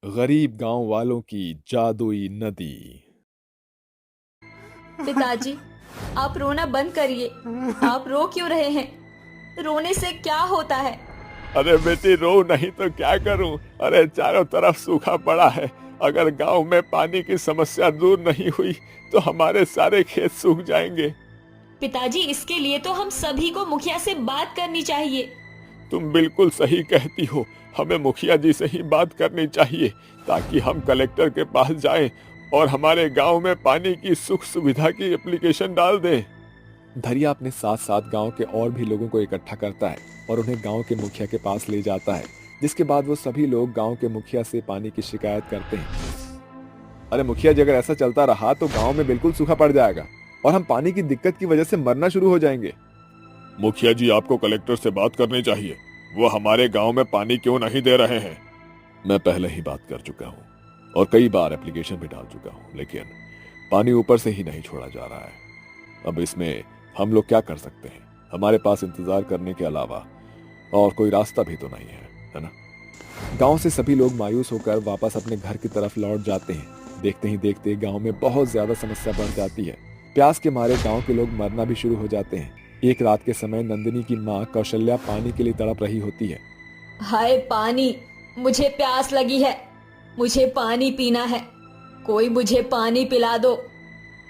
गरीब गांव वालों की जादुई नदी। पिताजी, आप रोना बंद करिए। आप रो क्यों रहे हैं? रोने से क्या होता है? अरे बेटी, रो नहीं तो क्या करूं। अरे चारों तरफ सूखा पड़ा है। अगर गांव में पानी की समस्या दूर नहीं हुई तो हमारे सारे खेत सूख जाएंगे। पिताजी, इसके लिए तो हम सभी को मुखिया से बात करनी चाहिए। तुम बिल्कुल सही कहती हो। हमें मुखिया जी से ही बात करनी चाहिए ताकि हम कलेक्टर के पास जाएं और हमारे गांव में पानी की सुख सुविधा की एप्लीकेशन डाल दें। धरिया अपने साथ साथ गांव के और भी लोगों को इकट्ठा करता है और उन्हें गांव के मुखिया के पास ले जाता है, जिसके बाद वो सभी लोग गांव के मुखिया से पानी की शिकायत करते हैं। अरे मुखिया जी, अगर ऐसा चलता रहा तो गांव में बिल्कुल सूखा पड़ जाएगा और हम पानी की दिक्कत की वजह से मरना शुरू हो जाएंगे। मुखिया जी, आपको कलेक्टर से बात करनी चाहिए। वो हमारे गांव में पानी क्यों नहीं दे रहे हैं? मैं पहले ही बात कर चुका हूँ और कई बार एप्लीकेशन भी डाल चुका हूँ, लेकिन पानी ऊपर से ही नहीं छोड़ा जा रहा है। अब इसमें हम लोग क्या कर सकते हैं? हमारे पास इंतजार करने के अलावा और कोई रास्ता भी तो नहीं है ना? गांव से सभी लोग मायूस होकर वापस अपने घर की तरफ लौट जाते हैं। देखते ही देखते गांव में बहुत ज्यादा समस्या बढ़ जाती है। प्यास के मारे गांव के लोग मरना भी शुरू हो जाते हैं। एक रात के समय नंदिनी की माँ कौशल्या पानी के लिए तड़प रही होती है। हाय पानी, मुझे प्यास लगी है। मुझे पानी पीना है। कोई मुझे पानी पिला दो।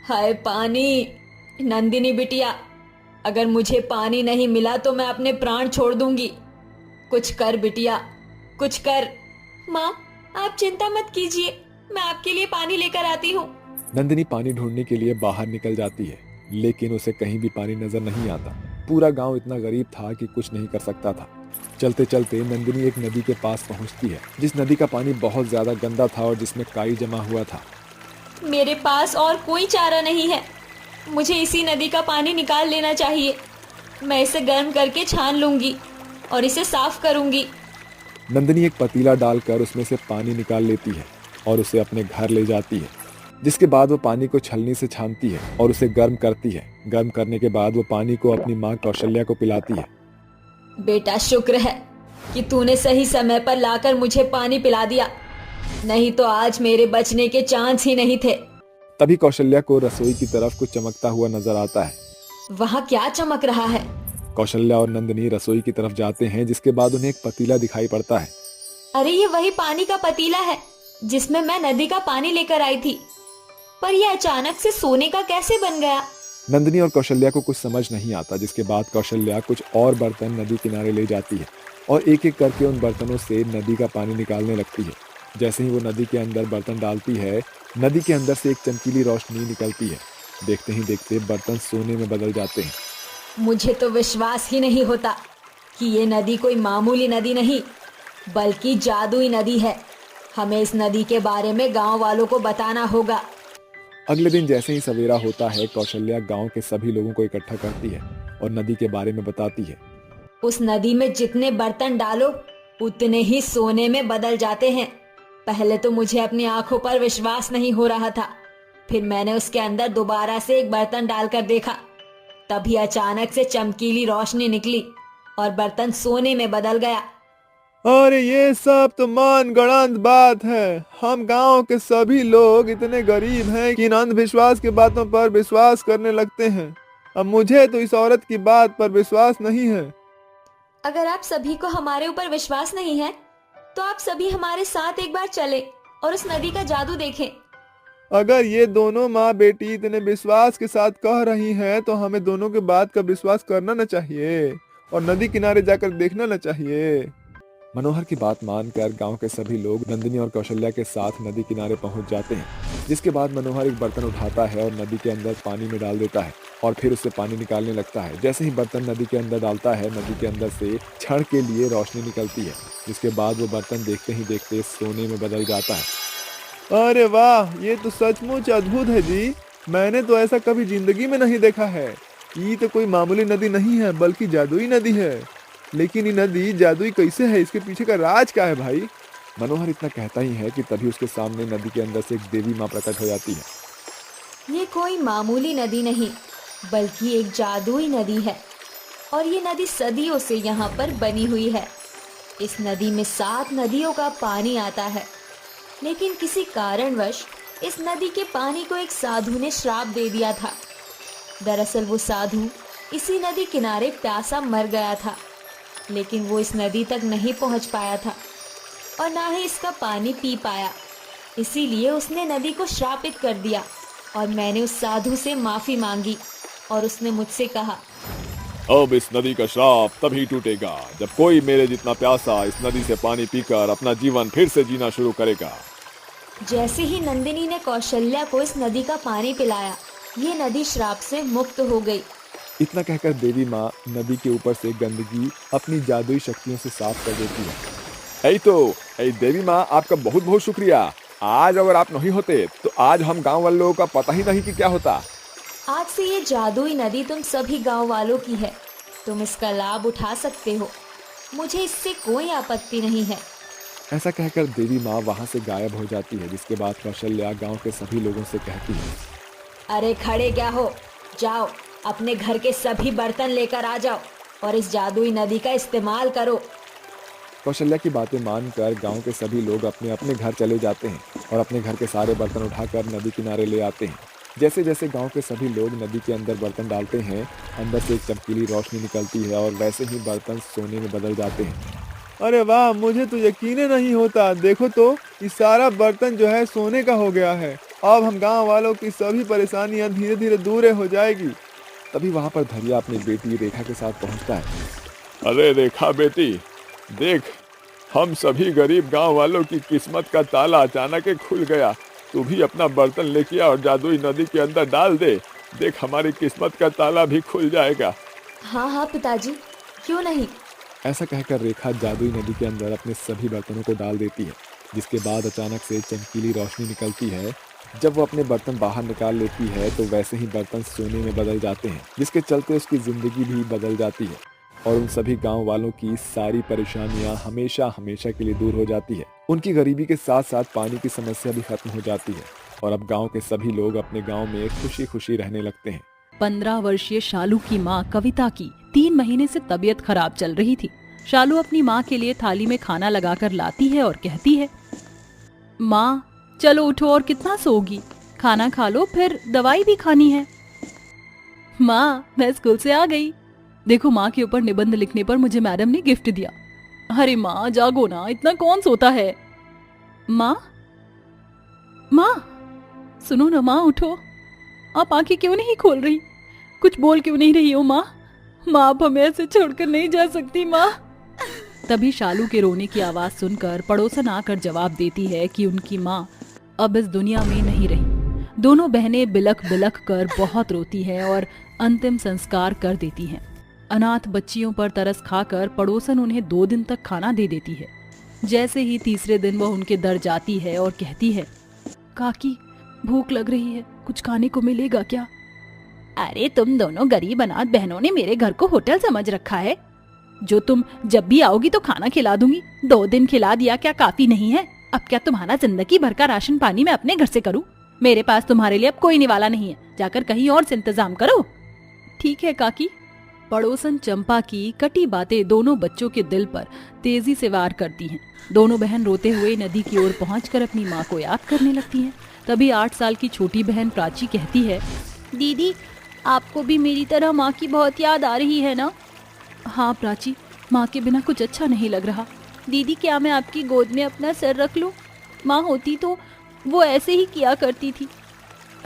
हाय पानी, नंदिनी बिटिया, अगर मुझे पानी नहीं मिला तो मैं अपने प्राण छोड़ दूंगी। कुछ कर बिटिया, कुछ कर। माँ, आप चिंता मत कीजिए, मैं आपके लिए पानी लेकर आती हूँ। नंदिनी पानी ढूंढने के लिए बाहर निकल जाती है, लेकिन उसे कहीं भी पानी नजर नहीं आता। पूरा गांव इतना गरीब था कि कुछ नहीं कर सकता था। चलते चलते नंदिनी एक नदी के पास पहुंचती है, जिस नदी का पानी बहुत ज्यादा गंदा था और जिसमें काई जमा हुआ था। मेरे पास और कोई चारा नहीं है। मुझे इसी नदी का पानी निकाल लेना चाहिए। मैं इसे गर्म करके छान लूंगी और इसे साफ करूंगी। नंदिनी एक पतीला डालकर उसमें से पानी निकाल लेती है और उसे अपने घर ले जाती है, जिसके बाद वो पानी को छलनी से छानती है और उसे गर्म करती है। गर्म करने के बाद वो पानी को अपनी माँ कौशल्या को पिलाती है। बेटा, शुक्र है कि तूने सही समय पर लाकर मुझे पानी पिला दिया, नहीं तो आज मेरे बचने के चांस ही नहीं थे। तभी कौशल्या को रसोई की तरफ कुछ चमकता हुआ नजर आता है। वहाँ क्या चमक रहा है? कौशल्या और नंदिनी रसोई की तरफ जाते हैं, जिसके बाद उन्हें एक पतीला दिखाई पड़ता है। अरे, ये वही पानी का पतीला है जिसमें मैं नदी का पानी लेकर आई थी। पर यह अचानक से सोने का कैसे बन गया? नंदिनी और कौशल्या को कुछ समझ नहीं आता, जिसके बाद कौशल्या कुछ और बर्तन नदी किनारे ले जाती है और एक एक करके उन बर्तनों से नदी का पानी निकालने लगती है। जैसे ही वो नदी के अंदर बर्तन डालती है, नदी के अंदर से एक चमकीली रोशनी निकलती है। देखते ही देखते बर्तन सोने में बदल जाते हैं। मुझे तो विश्वास ही नहीं होता कि ये नदी कोई मामूली नदी नहीं, बल्कि जादुई नदी है। हमें इस नदी के बारे में गांव वालों को बताना होगा। अगले दिन जैसे ही सवेरा होता है, कौशल्या गांव के सभी लोगों को इकट्ठा करती है और नदी के बारे में बताती है। उस नदी में जितने बर्तन डालो उतने ही सोने में बदल जाते हैं। पहले तो मुझे अपनी आंखों पर विश्वास नहीं हो रहा था। फिर मैंने उसके अंदर दोबारा से एक बर्तन डालकर देखा। तभी अचानक से चमकीली रोशनी निकली और बर्तन सोने में बदल गया। अरे ये सब तो मान गढ़ंत बात है। हम गांव के सभी लोग इतने गरीब हैं कि इन अंधविश्वास की बातों पर विश्वास करने लगते हैं। अब मुझे तो इस औरत की बात पर विश्वास नहीं है। अगर आप सभी को हमारे ऊपर विश्वास नहीं है तो आप सभी हमारे साथ एक बार चलें और उस नदी का जादू देखें। अगर ये दोनों माँ बेटी इतने विश्वास के साथ कह रही हैं, तो हमें दोनों के बात का विश्वास करना न चाहिए और नदी किनारे जाकर देखना न चाहिए। मनोहर की बात मानकर गांव के सभी लोग नंदिनी और कौशल्या के साथ नदी किनारे पहुंच जाते हैं, जिसके बाद मनोहर एक बर्तन उठाता है और नदी के अंदर पानी में डाल देता है और फिर उससे पानी निकालने लगता है। जैसे ही बर्तन नदी के अंदर डालता है, नदी के अंदर से क्षण के लिए रोशनी निकलती है, जिसके बाद वो बर्तन देखते ही देखते सोने में बदल जाता है। अरे वाह, ये तो सचमुच अद्भुत है जी। मैंने तो ऐसा कभी जिंदगी में नहीं देखा है। ये तो कोई मामूली नदी नहीं है, बल्कि जादुई नदी है। लेकिन ये नदी जादुई कैसे है? इसके पीछे का राज क्या है भाई? मनोहर इतना कहता ही है कि तभी उसके सामने नदी के अंदर से एक देवी माँ प्रकट हो जाती है। ये कोई मामूली नदी नहीं, बल्कि एक जादुई नदी है और ये नदी सदियों से यहाँ पर बनी हुई है। इस नदी में 7 नदियों का पानी आता है लेकिन किसी कारणवश इस नदी के पानी को एक साधु ने श्राप दे दिया था। दरअसल वो साधु इसी नदी किनारे प्यासा मर गया था, लेकिन वो इस नदी तक नहीं पहुंच पाया था और ना ही इसका पानी पी पाया। इसीलिए उसने नदी को श्रापित कर दिया और मैंने उस साधु से माफी मांगी और उसने मुझसे कहा, अब इस नदी का श्राप तभी टूटेगा जब कोई मेरे जितना प्यासा इस नदी से पानी पीकर अपना जीवन फिर से जीना शुरू करेगा। जैसे ही नंदिनी ने कौशल्या को इस नदी का पानी पिलाया, ये नदी श्राप से मुक्त हो गई। इतना कहकर देवी माँ नदी के ऊपर से गंदगी अपनी जादुई शक्तियों से साफ कर देती है। ऐ देवी माँ, आपका बहुत बहुत शुक्रिया। आज अगर आप नहीं होते तो आज हम गांव वाले लोगों का पता ही नहीं कि क्या होता। आज से ये जादुई नदी तुम सभी गांव वालों की है। तुम इसका लाभ उठा सकते हो। मुझे इससे कोई आपत्ति नहीं है। ऐसा कहकर देवी माँ वहाँ से गायब हो जाती है, जिसके बाद कौशल्या गांव के सभी लोगों से कहती है, अरे खड़े क्या हो, जाओ अपने घर के सभी बर्तन लेकर आ जाओ और इस जादुई नदी का इस्तेमाल करो। कौशल्या की बातें मानकर गांव के सभी लोग अपने अपने घर चले जाते हैं और अपने घर के सारे बर्तन उठाकर नदी किनारे ले आते हैं। जैसे जैसे गांव के सभी लोग नदी के अंदर बर्तन डालते हैं, अंदर से एक चमकीली रोशनी निकलती है और वैसे ही बर्तन सोने में बदल जाते हैं। अरे वाह, मुझे तो यकीन ही नहीं होता। देखो तो ये सारा बर्तन जो है सोने का हो गया है। अब हम गांव वालों की सभी परेशानियां धीरे धीरे दूर हो जाएगी। तभी वहाँ पर धरिया अपनी बेटी रेखा के साथ पहुँचता है। अरे रेखा बेटी, देख, हम सभी गरीब गांव वालों की किस्मत का ताला अचानक ही खुल गया। तू भी अपना बर्तन लेके आ और जादुई नदी के अंदर डाल दे। देख, हमारी किस्मत का ताला भी खुल जाएगा। हाँ हाँ पिताजी, क्यों नहीं। ऐसा कहकर रेखा जादुई नदी के अंदर अपने सभी बर्तनों को डाल देती है, जिसके बाद अचानक से चमकीली रोशनी निकलती है। जब वो अपने बर्तन बाहर निकाल लेती है तो वैसे ही बर्तन सोने में बदल जाते हैं, जिसके चलते उसकी जिंदगी भी बदल जाती है और उन सभी गांव वालों की सारी परेशानियां हमेशा हमेशा के लिए दूर हो जाती है। उनकी गरीबी के साथ साथ पानी की समस्या भी खत्म हो जाती है और अब गांव के सभी लोग अपने गांव में खुशी खुशी रहने लगते हैं। 15 वर्षीय शालू की मां कविता की 3 महीने से तबीयत खराब चल रही थी। शालू अपनी मां के लिए थाली में खाना लगाकर लाती है और कहती है, मां चलो उठो, और कितना सोगी, खाना खा लो, फिर दवाई भी खानी है। मां मैं स्कूल से आ गई। देखो, मां के ऊपर निबंध लिखने पर मुझे मैडम ने गिफ्ट दिया। अरे मां जागो ना, इतना कौन सोता है। मां मां सुनो ना, मां उठो, आप आंखें क्यों नहीं खोल रही, कुछ बोल क्यों नहीं रही हो मां। मां आप हमें ऐसे छोड़कर नहीं जा सकती मां। तभी शालू के रोने की आवाज सुनकर पड़ोसन आकर जवाब देती है कि उनकी मां अब इस दुनिया में नहीं रही। दोनों बहनें बिलख बिलख कर बहुत रोती हैं और अंतिम संस्कार कर देती हैं। अनाथ बच्चियों पर तरस खाकर पड़ोसन उन्हें 2 दिन तक खाना दे देती है। जैसे ही तीसरे दिन वह उनके दर जाती है और कहती है, काकी भूख लग रही है, कुछ खाने को मिलेगा क्या। अरे तुम दोनों गरीब अनाथ बहनों ने मेरे घर को होटल समझ रखा है। जो तुम जब भी आओगी तो खाना खिला दूंगी। 2 दिन खिला दिया क्या काफी नहीं है। अब क्या तुम्हारा जिंदगी भर का राशन पानी मैं अपने घर से करूं। मेरे पास तुम्हारे लिए अब कोई निवाला नहीं है, जाकर कहीं और से इंतजाम करो। ठीक है काकी। पड़ोसन चंपा की कटी बातें दोनों बच्चों के दिल पर तेजी से वार करती हैं। दोनों बहन रोते हुए नदी की ओर पहुंचकर अपनी माँ को याद करने लगती हैं। तभी 8 साल की छोटी बहन प्राची कहती है, दीदी आपको भी मेरी तरह माँ की बहुत याद आ रही है ना। हाँ प्राची, माँ के बिना कुछ अच्छा नहीं लग रहा। दीदी क्या मैं आपकी गोद में अपना सर रख लूं? माँ होती तो वो ऐसे ही किया करती थी।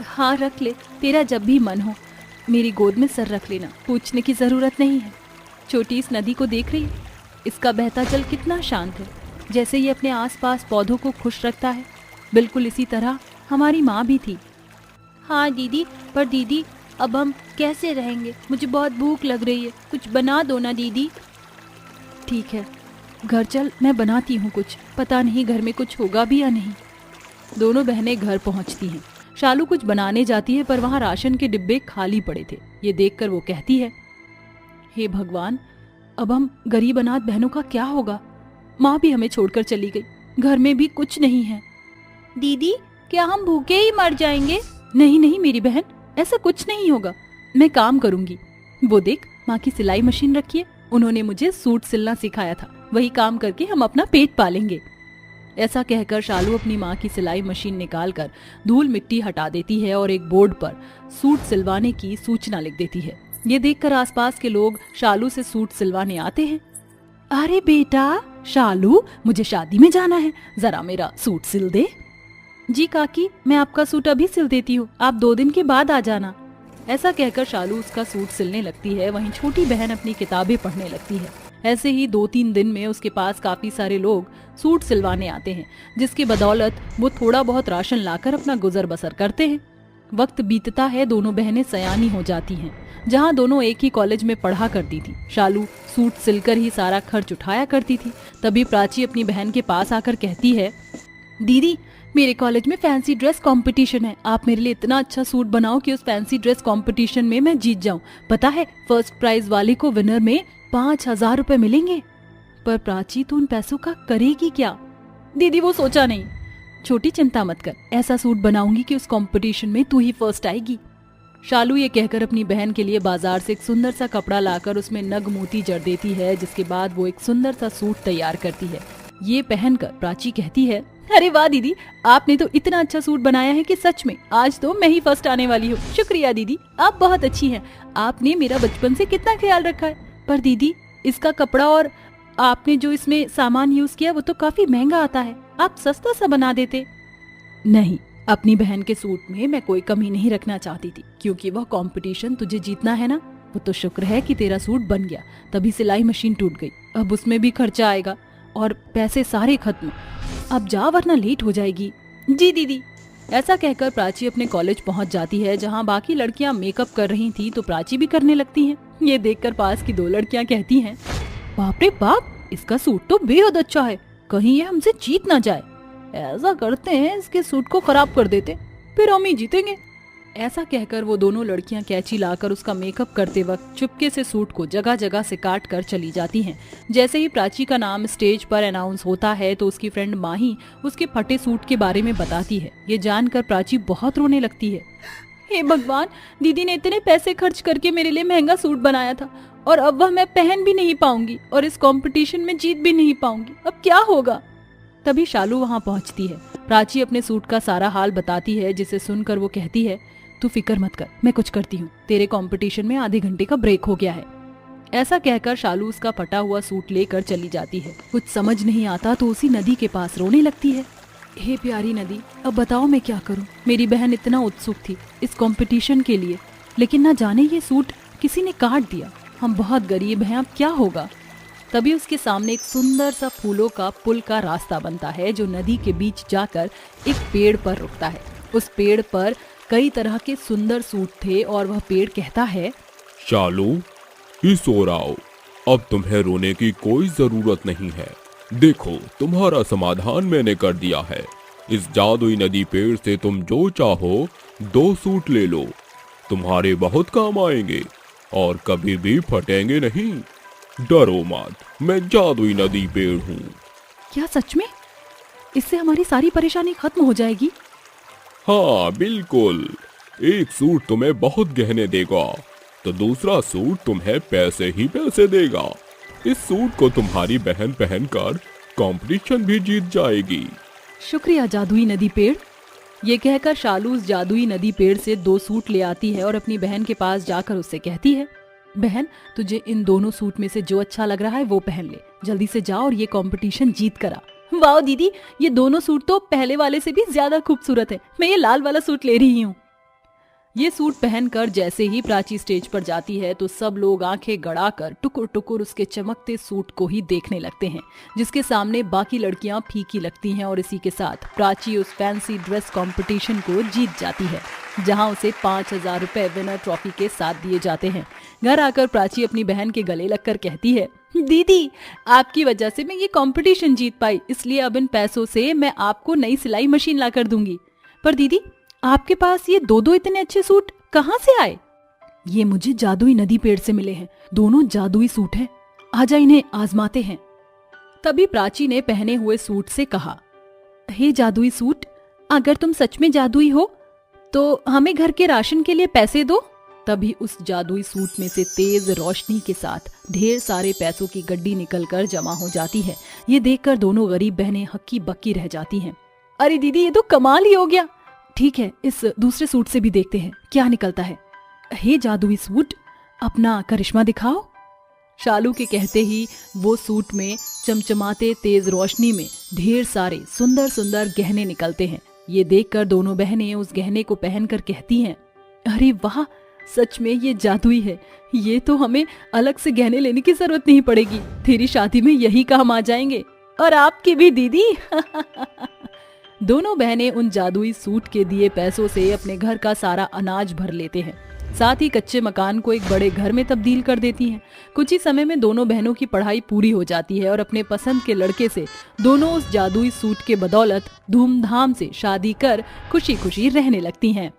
हाँ रख ले, तेरा जब भी मन हो मेरी गोद में सर रख लेना, पूछने की जरूरत नहीं है। छोटी इस नदी को देख रही है, इसका बहता जल कितना शांत है, जैसे ये अपने आसपास पौधों को खुश रखता है। बिल्कुल इसी तरह हमारी माँ भी थी। हाँ दीदी, पर दीदी अब हम कैसे रहेंगे, मुझे बहुत भूख लग रही है, कुछ बना दो ना दीदी। ठीक है घर चल, मैं बनाती हूँ कुछ, पता नहीं घर में कुछ होगा भी या नहीं। दोनों बहनें घर पहुँचती हैं। शालू कुछ बनाने जाती है पर वहाँ राशन के डिब्बे खाली पड़े थे। ये देखकर वो कहती है, हे भगवान, अब हम गरीब अनाथ बहनों का क्या होगा। माँ भी हमें छोड़कर चली गई, घर में भी कुछ नहीं है। दीदी क्या हम भूखे ही मर जाएंगे? नहीं नहीं मेरी बहन, ऐसा कुछ नहीं होगा, मैं काम करूंगी। वो देख, माँ की सिलाई मशीन रखी है, उन्होंने मुझे सूट सिलना सिखाया था, वही काम करके हम अपना पेट पालेंगे। ऐसा कहकर शालू अपनी माँ की सिलाई मशीन निकालकर धूल मिट्टी हटा देती है और एक बोर्ड पर सूट सिलवाने की सूचना लिख देती है। ये देखकर आसपास के लोग शालू से सूट सिलवाने आते हैं। अरे बेटा शालू, मुझे शादी में जाना है, जरा मेरा सूट सिल दे। जी काकी, मैं आपका सूट अभी सिल देती हूँ, आप 2 दिन के बाद आ जाना। ऐसा कहकर शालू उसका सूट सिलने लगती है। वहीं छोटी बहन अपनी किताबें पढ़ने लगती है। ऐसे ही 2-3 दिन में उसके पास काफी सारे लोग सूट सिलवाने आते हैं, जिसकी बदौलत वो थोड़ा बहुत राशन लाकर अपना गुजर बसर करते हैं। वक्त बीतता है, दोनों बहनें सयानी हो जाती हैं। जहाँ दोनों एक ही कॉलेज में पढ़ा करती थी, शालू सूट सिलकर ही सारा खर्च उठाया करती थी। तभी प्राची अपनी बहन के पास आकर कहती है, दीदी मेरे कॉलेज में फैंसी ड्रेस कंपटीशन है, आप मेरे लिए इतना अच्छा सूट बनाओ कि उस फैंसी ड्रेस कंपटीशन में मैं जीत जाऊं। पता है, फर्स्ट प्राइज वाले को विनर में 5,000 रुपए मिलेंगे। पर प्राची, तू उन पैसों का करेगी क्या? दीदी वो सोचा नहीं। छोटी चिंता मत कर, ऐसा सूट बनाऊंगी कि उस कंपटीशन में तू ही फर्स्ट आएगी। शालू ये कहकर अपनी बहन के लिए बाजार से एक सुंदर सा कपड़ा लाकर उसमें नग मोती जड़ देती है, जिसके बाद वो एक सुंदर सा सूट तैयार करती है। ये पहनकर प्राची कहती है, अरे वाह दीदी, आपने तो इतना अच्छा सूट बनाया है कि सच में आज तो मैं ही फर्स्ट आने वाली हूँ। शुक्रिया दीदी, आप बहुत अच्छी हैं। आपने मेरा बचपन से कितना ख्याल रखा है। पर दीदी, इसका कपड़ा और आपने जो इसमें सामान यूज किया वो तो काफी महंगा आता है, आप सस्ता सा बना देते। नहीं, अपनी बहन के सूट में मैं कोई कमी नहीं रखना चाहती थी, क्योंकि वह कंपटीशन तुझे जीतना है ना। वो तो शुक्र है कि तेरा सूट बन गया, तभी सिलाई मशीन टूट गई। अब उसमें भी खर्चा आएगा और पैसे सारे खत्म। अब जा, वरना लेट हो जाएगी। जी दीदी। ऐसा कहकर प्राची अपने कॉलेज पहुंच जाती है, जहां बाकी लड़कियां मेकअप कर रही थी तो प्राची भी करने लगती हैं। ये देखकर पास की 2 लड़कियां कहती हैं, बाप रे बाप, इसका सूट तो बेहद अच्छा है, कहीं ये हमसे जीत ना जाए। ऐसा करते हैं, इसके सूट को खराब कर देते, फिर हम ही जीतेंगे। ऐसा कहकर वो दोनों लड़कियां कैंची लाकर उसका मेकअप करते वक्त चुपके से सूट को जगह जगह से काट कर चली जाती हैं। जैसे ही प्राची का नाम स्टेज पर अनाउंस होता है तो उसकी फ्रेंड माही उसके फटे सूट के बारे में बताती है। ये जानकर प्राची बहुत रोने लगती है। हे भगवान, दीदी ने इतने पैसे खर्च करके मेरे लिए महंगा सूट बनाया था और अब वह मैं पहन भी नहीं पाऊंगी और इस कंपटीशन में जीत भी नहीं पाऊंगी। अब क्या होगा? तभी शालू वहाँ पहुँचती है। प्राची अपने सूट का सारा हाल बताती है, जिसे सुनकर वो कहती है, तू फिक्र मत कर, मैं कुछ करती हूँ। तेरे कंपटीशन में आधे घंटे का ब्रेक हो गया है। ऐसा कहकर शालू उसका फटा हुआ सूट लेकर चली जाती है। कुछ समझ नहीं आता तो उसी नदी के पास रोने लगती है। हे प्यारी नदी, अब बताओ मैं क्या करूँ। मेरी बहन इतना उत्सुक थी इस कंपटीशन के लिए, लेकिन ना जाने ये सूट किसी ने काट दिया। हम बहुत गरीब हैं, अब क्या होगा? तभी उसके सामने एक सुंदर सा फूलों का पुल का रास्ता बनता है, जो नदी के बीच जाकर एक पेड़ पर रुकता है। उस पेड़ पर कई तरह के सुंदर सूट थे और वह पेड़ कहता है, शालू, सो आओ, अब तुम्हें रोने की कोई जरूरत नहीं है। देखो, तुम्हारा समाधान मैंने कर दिया है। इस जादुई नदी पेड़ से तुम जो चाहो 2 सूट ले लो, तुम्हारे बहुत काम आएंगे और कभी भी फटेंगे नहीं। डरो मत, मैं जादुई नदी पेड़ हूँ। क्या सच में? इससे हमारी सारी परेशानी खत्म हो जाएगी? हाँ बिल्कुल। एक सूट तुम्हें बहुत गहने देगा तो दूसरा सूट तुम्हें पैसे ही पैसे देगा। इस सूट को तुम्हारी बहन पहनकर कंपटीशन भी जीत जाएगी। शुक्रिया जादुई नदी पेड़। ये कहकर शालू उस जादुई नदी पेड़ से 2 सूट ले आती है और अपनी बहन के पास जाकर उससे कहती है, बहन, तुझे इन दोनों सूट में से जो अच्छा लग रहा है वो पहन ले। जल्दी से जा और ये कंपटीशन जीत कर आ। वाह दीदी, ये दोनों सूट तो पहले वाले से भी ज्यादा खूबसूरत है। मैं ये लाल वाला सूट ले रही हूँ। ये सूट पहनकर जैसे ही प्राची स्टेज पर जाती है तो सब लोग आंखें गड़ाकर टुकुर टुकुर उसके चमकते सूट को ही देखने लगते हैं, जिसके सामने बाकी लड़कियां फीकी लगती हैं। और इसी के साथ प्राची उस फैंसी ड्रेस कंपटीशन को जीत जाती है, जहां उसे 5,000 रुपए विनर ट्रॉफी के साथ दिए जाते हैं। घर आकर प्राची अपनी बहन के गले लगकर कहती है, दीदी, आपकी वजह से मैं ये कंपटीशन जीत पाई, इसलिए अब इन पैसों से मैं आपको नई सिलाई मशीन ला कर दूंगी। पर दीदी, आपके पास ये 2 इतने अच्छे सूट कहाँ से आए? ये मुझे जादुई नदी पेड़ से मिले हैं। दोनों जादुई सूट हैं। आजा इन्हें आजमाते हैं। तभी प्राची ने पहने हुए सूट से कहा, हे जादुई सूट, अगर तुम सच में जादुई हो तो हमें घर के राशन के लिए पैसे दो। तभी उस जादुई सूट में से तेज रोशनी के साथ ढेर सारे पैसों की गड्डी निकलकर जमा हो जाती है। ये देखकर दोनों गरीब बहनें हक्की बक्की रह जाती हैं। अरे दीदी, ये तो कमाल ही हो गया। ठीक है, इस दूसरे सूट से भी देखते हैं क्या निकलता है। हे जादुई सूट, अपना करिश्मा दिखाओ। शालू के कहते ही वो सूट में चमचमाते तेज रोशनी में ढेर सारे सुंदर सुंदर गहने निकलते हैं। ये देखकर दोनों बहनें उस गहने को पहनकर कहती हैं, अरे वाह, सच में ये जादुई है। ये तो हमें अलग से गहने लेने की जरूरत नहीं पड़ेगी। तेरी शादी में यही काम आ जाएंगे, और आपकी भी दीदी। दोनों बहनें उन जादुई सूट के दिए पैसों से अपने घर का सारा अनाज भर लेते हैं, साथ ही कच्चे मकान को एक बड़े घर में तब्दील कर देती हैं। कुछ ही समय में दोनों बहनों की पढ़ाई पूरी हो जाती है और अपने पसंद के लड़के से दोनों उस जादुई सूट के बदौलत धूमधाम से शादी कर खुशी खुशी रहने लगती हैं।